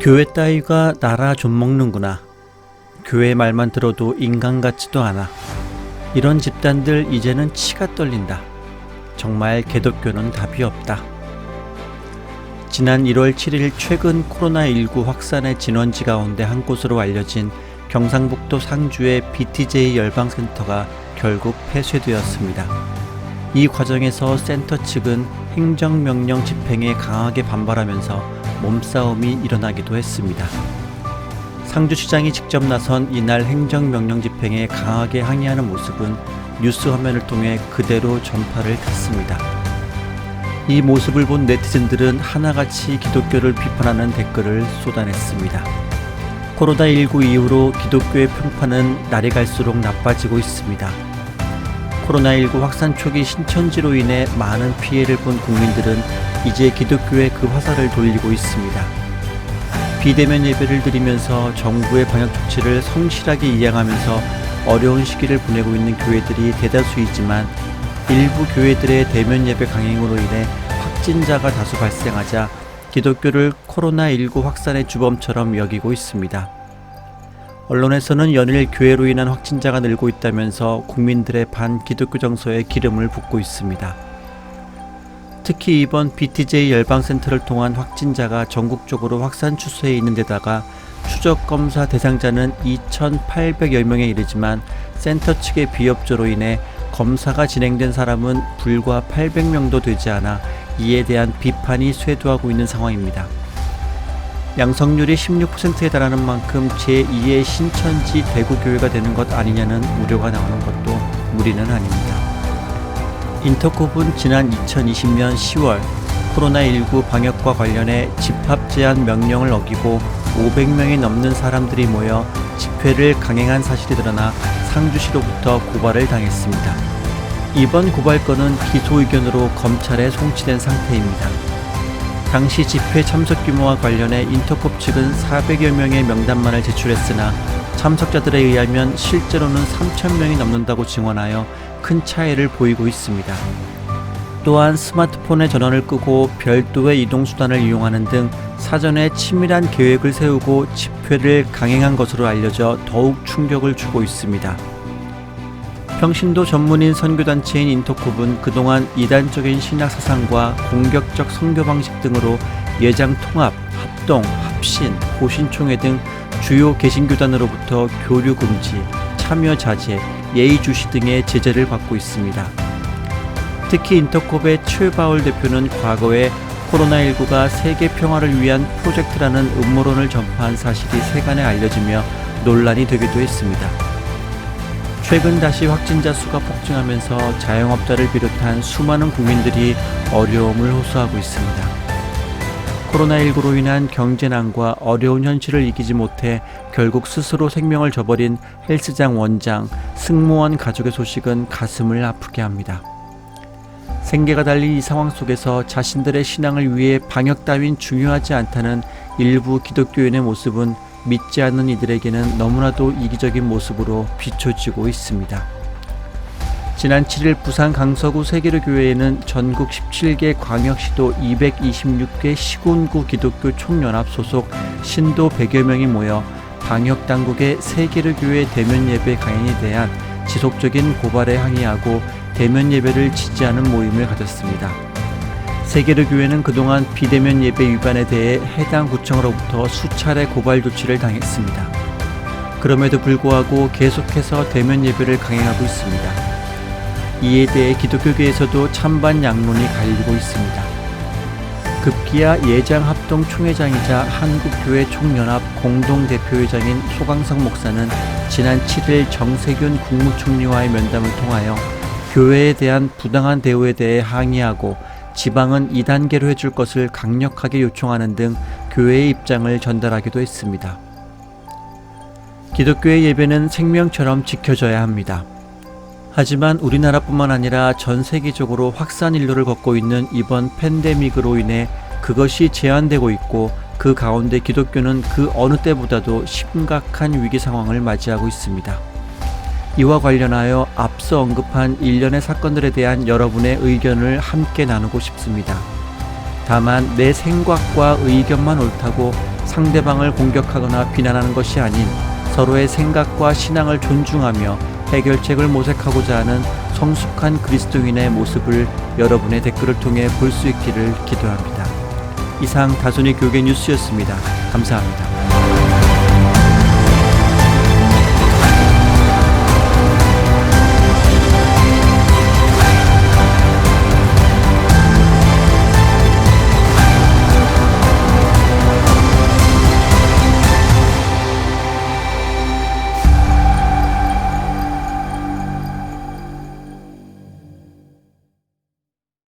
교회 따위가 나라 좀 먹는구나. 교회 말만 들어도 인간 같지도 않아. 이런 집단들 이제는 치가 떨린다. 정말 기독교는 답이 없다. 지난 1월 7일 최근 코로나19 확산의 진원지 가운데 한 곳으로 알려진 경상북도 상주의 BTJ 열방센터가 결국 폐쇄되었습니다. 이 과정에서 센터 측은 행정명령 집행에 강하게 반발하면서 몸싸움이 일어나기도 했습니다. 상주시장이 직접 나선 이날 행정명령 집행에 강하게 항의하는 모습은 뉴스 화면을 통해 그대로 전파를 탔습니다. 이 모습을 본 네티즌들은 하나같이 기독교를 비판하는 댓글을 쏟아냈습니다. 코로나19 이후로 기독교의 평판은 날이 갈수록 나빠지고 있습니다. 코로나19 확산 초기 신천지로 인해 많은 피해를 본 국민들은 이제 기독교에 그 화살을 돌리고 있습니다. 비대면 예배를 드리면서 정부의 방역 조치를 성실하게 이행하면서 어려운 시기를 보내고 있는 교회들이 대다수이지만 일부 교회들의 대면 예배 강행으로 인해 확진자가 다수 발생하자 기독교를 코로나19 확산의 주범처럼 여기고 있습니다. 언론에서는 연일 교회로 인한 확진자가 늘고 있다면서 국민들의 반기독교 정서에 기름을 붓고 있습니다. 특히 이번 BTJ 열방센터를 통한 확진자가 전국적으로 확산 추세에 있는 데다가 추적검사 대상자는 2,800여 명에 이르지만 센터 측의 비협조로 인해 검사가 진행된 사람은 불과 800명도 되지 않아 이에 대한 비판이 쇄도하고 있는 상황입니다. 양성률이 16%에 달하는 만큼 제2의 신천지 대구교회가 되는 것 아니냐는 우려가 나오는 것도 무리는 아닙니다. 인터콥은 지난 2020년 10월 코로나19 방역과 관련해 집합 제한 명령을 어기고 500명이 넘는 사람들이 모여 집회를 강행한 사실이 드러나 상주시로부터 고발을 당했습니다. 이번 고발건은 기소 의견으로 검찰에 송치된 상태입니다. 당시 집회 참석 규모와 관련해 인터콥 측은 400여 명의 명단만을 제출했으나 참석자들에 의하면 실제로는 3,000명이 넘는다고 증언하여 큰 차이를 보이고 있습니다. 또한 스마트폰의 전원을 끄고 별도의 이동수단을 이용하는 등 사전에 치밀한 계획을 세우고 집회를 강행한 것으로 알려져 더욱 충격을 주고 있습니다. 평신도 전문인 선교단체인 인터콥은 그동안 이단적인 신약 사상과 공격적 선교 방식 등으로 예장 통합, 합동, 합신, 고신총회 등 주요 개신교단으로부터 교류 금지, 참여 자제, 예의 주시 등의 제재를 받고 있습니다. 특히 인터콥의 최바울 대표는 과거에 코로나19가 세계 평화를 위한 프로젝트라는 음모론을 전파한 사실이 세간에 알려지며 논란이 되기도 했습니다. 최근 다시 확진자 수가 폭증하면서 자영업자를 비롯한 수많은 국민들이 어려움을 호소하고 있습니다. 코로나19로 인한 경제난과 어려운 현실을 이기지 못해 결국 스스로 생명을 저버린 헬스장 원장, 승무원 가족의 소식은 가슴을 아프게 합니다. 생계가 달린 이 상황 속에서 자신들의 신앙을 위해 방역 따윈 중요하지 않다는 일부 기독교인의 모습은 믿지 않는 이들에게는 너무나도 이기적인 모습으로 비춰지고 있습니다. 지난 7일 부산 강서구 세계로교회에는 전국 17개 광역시도 226개 시군구 기독교 총연합 소속 신도 100여 명이 모여 방역당국의 세계로교회 대면 예배 강행에 대한 지속적인 고발에 항의하고 대면 예배를 지지하는 모임을 가졌습니다. 세계로교회는 그동안 비대면 예배 위반에 대해 해당 구청으로부터 수차례 고발 조치를 당했습니다. 그럼에도 불구하고 계속해서 대면 예배를 강행하고 있습니다. 이에 대해 기독교계에서도 찬반 양론이 갈리고 있습니다. 급기야 예장합동 총회장이자 한국교회 총연합 공동대표회장인 소강석 목사는 지난 7일 정세균 국무총리와의 면담을 통하여 교회에 대한 부당한 대우에 대해 항의하고 지방은 2단계로 해줄 것을 강력하게 요청하는 등 교회의 입장을 전달하기도 했습니다. 기독교의 예배는 생명처럼 지켜져야 합니다. 하지만 우리나라뿐만 아니라 전 세계적으로 확산 인로를 걷고 있는 이번 팬데믹으로 인해 그것이 제한되고 있고 그 가운데 기독교는 그 어느 때보다도 심각한 위기 상황을 맞이하고 있습니다. 이와 관련하여 앞서 언급한 일련의 사건들에 대한 여러분의 의견을 함께 나누고 싶습니다. 다만 내 생각과 의견만 옳다고 상대방을 공격하거나 비난하는 것이 아닌 서로의 생각과 신앙을 존중하며 해결책을 모색하고자 하는 성숙한 그리스도인의 모습을 여러분의 댓글을 통해 볼 수 있기를 기도합니다. 이상 다순이 교계 뉴스였습니다. 감사합니다.